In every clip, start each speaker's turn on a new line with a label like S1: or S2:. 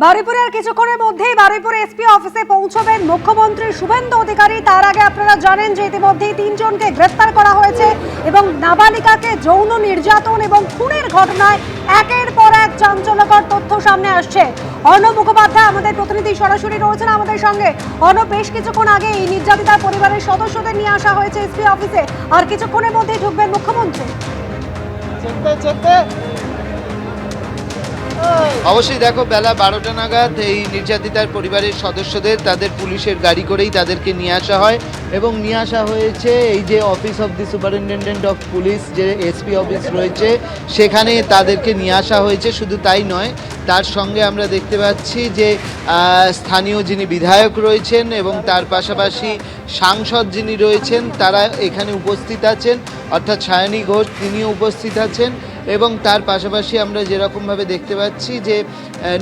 S1: বারুইপুরের কিছুক্ষণের মধ্যেই বারুইপুর এসপি অফিসে পৌঁছবেন মুখ্যমন্ত্রী শুভেন্দু অধিকারী। তার আগে আপনারা জানেন যে ইতিমধ্যেই 3 জনকে গ্রেফতার করা হয়েছে এবং নাবালিকাকে যৌন নির্যাতন এবং খুনের ঘটনায় একের পর এক চাঞ্চল্যকর তথ্য সামনে আসছে। অর্ণব মুখোপাধ্যায় আমাদের প্রতিনিধি সরাসরি রয়েছেন আমাদের সঙ্গে। অর্ণব, বেশ কিছুক্ষণ আগে এই নির্যাতিতার পরিবারের সদস্যদের নিয়ে আসা হয়েছে এসপি অফিসে, আর কিছুক্ষণের মধ্যেই ঢুকবেন মুখ্যমন্ত্রী।
S2: অবশ্যই দেখো, বেলা 12টা নাগাদ এই নির্যাতিতার পরিবারের সদস্যদের তাদের পুলিশের গাড়ি করেই তাদেরকে নিয়ে আসা হয় এবং নিয়ে আসা হয়েছে এই যে office of the superintendent of police, যে এসপি অফিস রয়েছে সেখানে তাদেরকে নিয়ে আসা হয়েছে। শুধু তাই নয়, তার সঙ্গে আমরা দেখতে পাচ্ছি যে স্থানীয় যিনি বিধায়ক রয়েছেন এবং তার পাশাপাশি সাংসদ যিনি রয়েছেন তারা এখানে উপস্থিত আছেন, অর্থাৎ সায়নী ঘোষ তিনিও উপস্থিত আছেন। এবং তার পাশাপাশি আমরা যেরকমভাবে দেখতে পাচ্ছি যে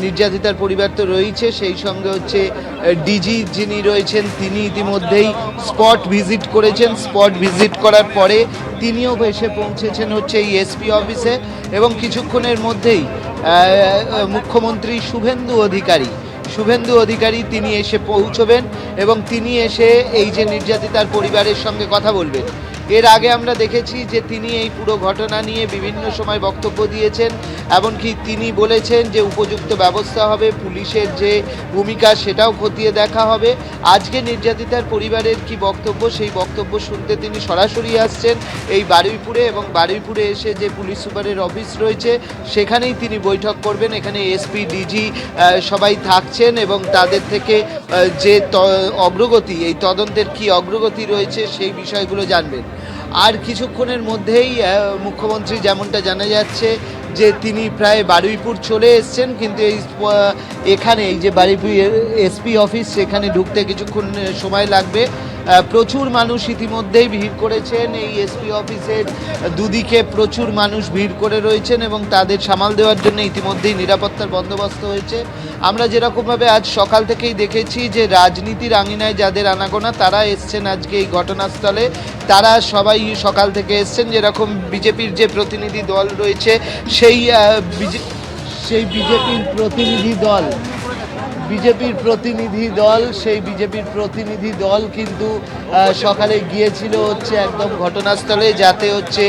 S2: নির্যাতিতার পরিবার তো রয়েছে, সেই সঙ্গে হচ্ছে ডিজি যিনি রয়েছেন তিনি ইতিমধ্যেই স্পট ভিজিট করেছেন। স্পট ভিজিট করার পরে তিনিও এসে পৌঁছেছেন হচ্ছে এই এসপি অফিসে এবং কিছুক্ষণের মধ্যেই মুখ্যমন্ত্রী শুভেন্দু অধিকারী তিনি এসে পৌঁছবেন এবং তিনি এসে এই যে নির্যাতিতার পরিবারের সঙ্গে কথা বলবেন। এর আগে আমরা দেখেছি যে তিনি এই পুরো ঘটনা নিয়ে বিভিন্ন সময় বক্তব্য দিয়েছেন, এমনকি তিনি বলেছেন যে উপযুক্ত ব্যবস্থা হবে, পুলিশের যে ভূমিকা সেটাও খতিয়ে দেখা হবে। আজকে নির্যাতিতার পরিবারের কি বক্তব্য, সেই বক্তব্য শুনতে তিনি সরাসরি আসছেন এই বারুইপুরে এবং বারুইপুরে এসে যে পুলিশ সুপারের অফিস রয়েছে সেখানেই তিনি বৈঠক করবেন। এখানে এসপি ডিজি সবাই থাকছেন এবং তাদের থেকে যে অগ্রগতি, এই তদন্তের কি অগ্রগতি রয়েছে সেই বিষয়গুলো জানবেন। আর কিছুক্ষণের মধ্যেই মুখ্যমন্ত্রী, যেমনটা জানা যাচ্ছে যে তিনি প্রায় বারুইপুর চলে এসছেন, কিন্তু এখানে এই যে বারুইপুর এসপি অফিস সেখানে ঢুকতে কিছুক্ষণ সময় লাগবে। প্রচুর মানুষ ইতিমধ্যেই ভিড় করেছেন এই এসপি অফিসের দুদিকে, প্রচুর মানুষ ভিড় করে রয়েছেন এবং তাদের সামাল দেওয়ার জন্য ইতিমধ্যেই নিরাপত্তার বন্দোবস্ত হয়েছে। আমরা যেরকমভাবে আজ সকাল থেকেই দেখেছি যে রাজনীতির আঙিনায় যাদের আনাগোনা তারা এসছেন আজকে এই ঘটনাস্থলে, তারা সবাই সকাল থেকে এসছেন। যেরকম বিজেপির যে প্রতিনিধি দল রয়েছে সেই বিজেপির প্রতিনিধি দল কিন্তু সকালে গিয়েছিল হচ্ছে একদম ঘটনাস্থলে, যাতে হচ্ছে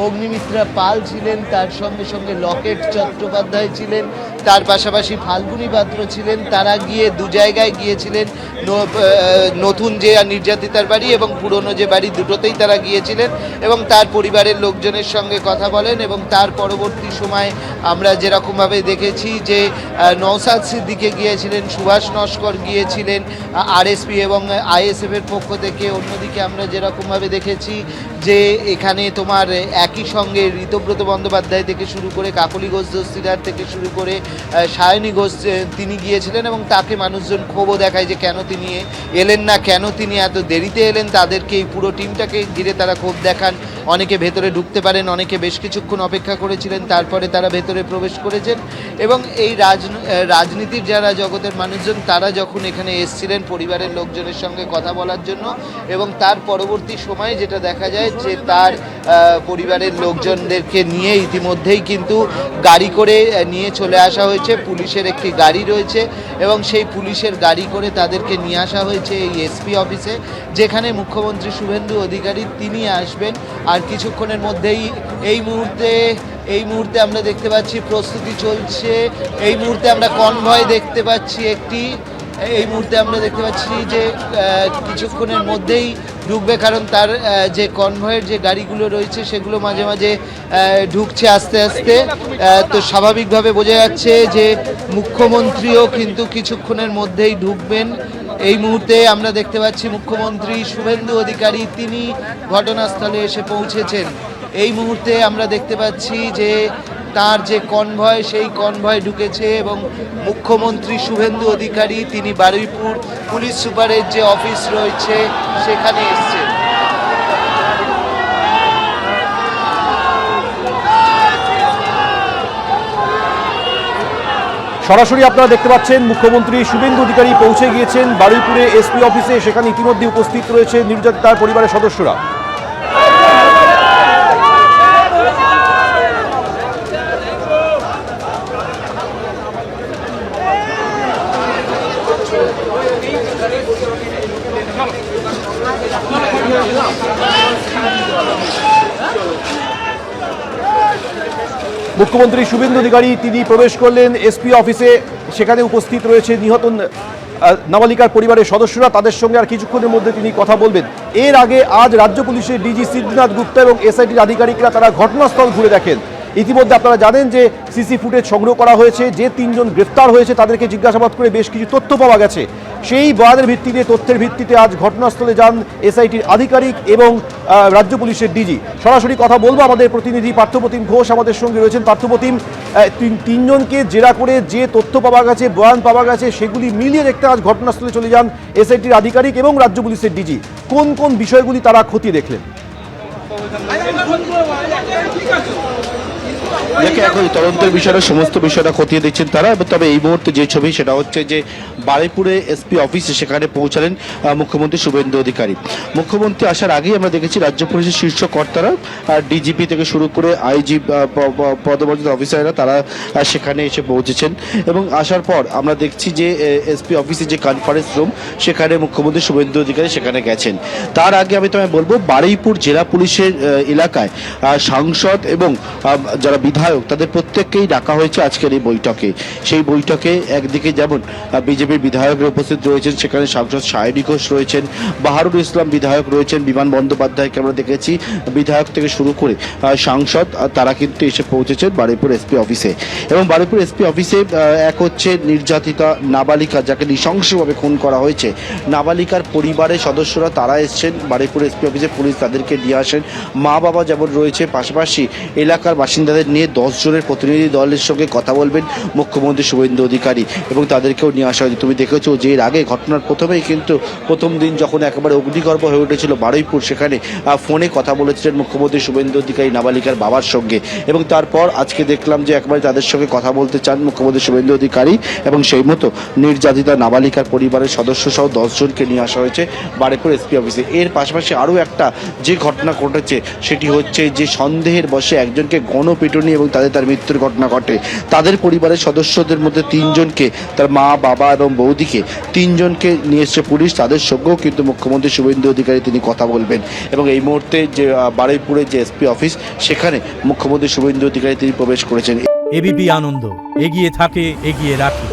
S2: অগ্নিমিত্রা পাল ছিলেন, তার সঙ্গে সঙ্গে লকেট চট্টোপাধ্যায় ছিলেন, তার পাশাপাশি ফাল্গুনী পাত্র ছিলেন। তারা গিয়ে দু জায়গায় গিয়েছিলেন, নতুন যে নির্যাতিতার বাড়ি এবং পুরনো যে বাড়ি দুটোতেই তারা গিয়েছিলেন এবং তার পরিবারের লোকজনের সঙ্গে কথা বলেন। এবং তার পরবর্তী সময় আমরা যেরকমভাবে দেখেছি যে নওশাদ সিদ্দিকে গিয়েছিলেন, সুভাষ নস্কর গিয়েছিলেন আরএসপি এবং আইএসএফের পক্ষ থেকে। অন্যদিকে আমরা যেরকমভাবে দেখেছি যে এখানে তোমার একই সঙ্গে ঋতব্রত বন্দ্যোপাধ্যায় থেকে শুরু করে কাকলি ঘোষ দস্তিদার থেকে শুরু করে সায়নী ঘোষ তিনি গিয়েছিলেন এবং তাকে মানুষজন ক্ষোভও দেখায় যে কেন তিনি এলেন না, কেন তিনি এত দেরিতে এলেন। তাদেরকে এই পুরো টিমটাকে ঘিরে তারা ক্ষোভ দেখান। অনেকে ভেতরে ঢুকতে পারেন, অনেকে বেশ কিছুক্ষণ অপেক্ষা করেছিলেন, তারপরে তারা ভেতরে প্রবেশ করেছেন। এবং এই রাজনীতির যারা জগতের মানুষজন তারা যখন এখানে এসছিলেন পরিবারের লোকজনের সঙ্গে কথা বলার জন্য, এবং তার পরবর্তী সময়ে যেটা দেখা যায় যে তার পরিবারের লোকজনদেরকে নিয়ে ইতিমধ্যেই কিন্তু গাড়ি করে নিয়ে চলে আসা হয়েছে। পুলিশের একটি গাড়ি রয়েছে এবং সেই পুলিশের গাড়ি করে তাদেরকে নিয়ে আসা হয়েছে এই এসপি অফিসে, যেখানে মুখ্যমন্ত্রী শুভেন্দু অধিকারী তিনি আসবেন। আর কিছুক্ষণের মধ্যেই এই মুহূর্তে আমরা দেখতে পাচ্ছি প্রস্তুতি চলছে। এই মুহূর্তে আমরা কনভয় দেখতে পাচ্ছি যে কিছুক্ষণের মধ্যেই ঢুকবে, কারণ তার যে কনভয়ের যে গাড়িগুলো রয়েছে সেগুলো মাঝে মাঝে ঢুকছে আস্তে আস্তে। তো স্বাভাবিকভাবে বোঝা যাচ্ছে যে মুখ্যমন্ত্রীও কিন্তু কিছুক্ষণের মধ্যেই ঢুকবেন। এই মুহূর্তে আমরা দেখতে পাচ্ছি মুখ্যমন্ত্রী শুভেন্দু অধিকারী তিনি ঘটনাস্থলে এসে পৌঁছেছেন। এই মুহূর্তে আমরা দেখতে পাচ্ছি যে তার যে কনভয় সেই কনভয় ঢুকেছে এবং মুখ্যমন্ত্রী শুভেন্দু অধিকারী তিনি বারুইপুর পুলিশ সুপারের যে অফিস রয়েছে সেখানে এসেছেন।
S3: সরাসরি আপনারা দেখতে পাচ্ছেন মুখ্যমন্ত্রী শুভেন্দু অধিকারী পৌঁছে গিয়েছেন বারুইপুরে এসপি অফিসে। সেখানে ইতিমধ্যে উপস্থিত রয়েছে নির্যাতিতার পরিবারের সদস্যরা। মুখ্যমন্ত্রী শুভেন্দু অধিকারী তিনি প্রবেশ করলেন এসপি অফিসে। সেখানে উপস্থিত রয়েছে নিহত নাবালিকার পরিবারের সদস্যরা, তাদের সঙ্গে আর কিছুক্ষণের মধ্যে তিনি কথা বলবেন। এর আগে আজ রাজ্য পুলিশের ডিজি সিদ্ধিনাথ গুপ্তা এবং এসআইটির আধিকারিকরা তারা ঘটনাস্থল ঘুরে দেখেন। ইতিমধ্যে আপনারা জানেন যে সিসি ফুটেজ সংগ্রহ করা হয়েছে, যে তিনজন গ্রেফতার হয়েছে তাদেরকে জিজ্ঞাসাবাদ করে বেশ কিছু তথ্য পাওয়া গেছে। সেই বয়ানের ভিত্তিতে, তথ্যের ভিত্তিতে আজ ঘটনাস্থলে যান এসআইটির আধিকারিক এবং রাজ্য পুলিশের ডিজি। সরাসরি কথা বলবো, আমাদের প্রতিনিধি পার্থপ্রতিম ঘোষ আমাদের সঙ্গে রয়েছেন। পার্থপ্রতিম, তিনজনকে জেরা করে যে তথ্য পাওয়া গেছে, বয়ান পাওয়া গেছে, সেগুলি মিলিয়ে দেখতে আজ ঘটনাস্থলে চলে যান এসআইটির আধিকারিক এবং রাজ্য পুলিশের ডিজি। কোন কোন বিষয়গুলি তারা খতিয়ে দেখলেন?
S4: দেখে এখন তদন্তের বিষয়টা, সমস্ত বিষয়টা খতিয়ে দেখছেন তারা। তবে এই মুহূর্তে যে ছবি সেটা হচ্ছে যে বারুইপুরে এসপি অফিসে সেখানে পৌঁছালেন মুখ্যমন্ত্রী শুভেন্দু অধিকারী। মুখ্যমন্ত্রী আসার আগেই আমরা দেখেছি রাজ্য পুলিশের শীর্ষ কর্তারা, ডিজিপি থেকে শুরু করে আইজি পদমর্যাদা অফিসাররা তারা সেখানে এসে পৌঁছেছেন। এবং আসার পর আমরা দেখছি যে এসপি অফিসে যে কনফারেন্স রুম, সেখানে মুখ্যমন্ত্রী শুভেন্দু অধিকারী সেখানে গেছেন। তার আগে আমি তোমায় বলবো, বারুইপুর জেলা পুলিশের এলাকায় সাংসদ এবং যারা বিধায়ক তাদের প্রত্যেককেই ডাকা হয়েছে আজকের এই বৈঠকে। সেই বৈঠকে একদিকে যেমন বিজেপির বিধায়করা উপস্থিত রয়েছেন, সেখানে সাংসদ সায়নী ঘোষ রয়েছেন, বাহারুল ইসলাম বিধায়ক রয়েছেন, বিমান বন্দ্যোপাধ্যায়কে আমরা দেখেছি, বিধায়ক থেকে শুরু করে সাংসদ তারা কিন্তু এসে পৌঁছেছেন বারুইপুর এসপি অফিসে। এবং বারুইপুর এসপি অফিসে এক হচ্ছে নির্যাতিতা নাবালিকা, যাকে নৃশংসভাবে খুন করা হয়েছে, নাবালিকার পরিবারের সদস্যরা তারা এসছেন বারুইপুর এসপি অফিসে। পুলিশ তাদেরকে নিয়ে আসেন, মা বাবা যেমন রয়েছে, পাশাপাশি এলাকার বাসিন্দাদের নিয়ে 10 জনের প্রতিনিধি দলের সঙ্গে কথা বলবেন মুখ্যমন্ত্রী শুভেন্দু অধিকারী এবং তাদেরকেও নিয়ে আসা হয়েছে। তুমি দেখেছো যে এর আগে ঘটনার প্রথমেই কিন্তু প্রথম দিন যখন একেবারে অগ্নিগর্ভ হয়ে উঠেছিল বারুইপুর, সেখানে ফোনে কথা বলেছিলেন মুখ্যমন্ত্রী শুভেন্দু অধিকারী নাবালিকার বাবার সঙ্গে। এবং তারপর আজকে দেখলাম যে একবারে তাদের সঙ্গে কথা বলতে চান মুখ্যমন্ত্রী শুভেন্দু অধিকারী এবং সেই মতো নির্যাতিতা নাবালিকার পরিবারের সদস্য সহ 10 জনকে নিয়ে আসা হয়েছে বারুইপুর এসপি অফিসে। এর পাশাপাশি আরও একটা যে ঘটনা ঘটেছে সেটি হচ্ছে যে সন্দেহের বশে একজনকে গণপিটুনি এবং তার মৃত্যুর ঘটনা ঘটে। তাদের পরিবারের সদস্যদের মধ্যে 3 জনকে, তার মা বাবা এবং বৌদিকে 3 জনকে নিয়ে এসছে পুলিশ। তাদের সঙ্গেও কিন্তু মুখ্যমন্ত্রী শুভেন্দু অধিকারী তিনি কথা বলবেন। এবং এই মুহূর্তে যে বারুইপুরে যে এসপি অফিস, সেখানে মুখ্যমন্ত্রী শুভেন্দু অধিকারী তিনি প্রবেশ করেছেন।
S5: এবিপি আনন্দ, এগিয়ে থাকে, এগিয়ে রাখে।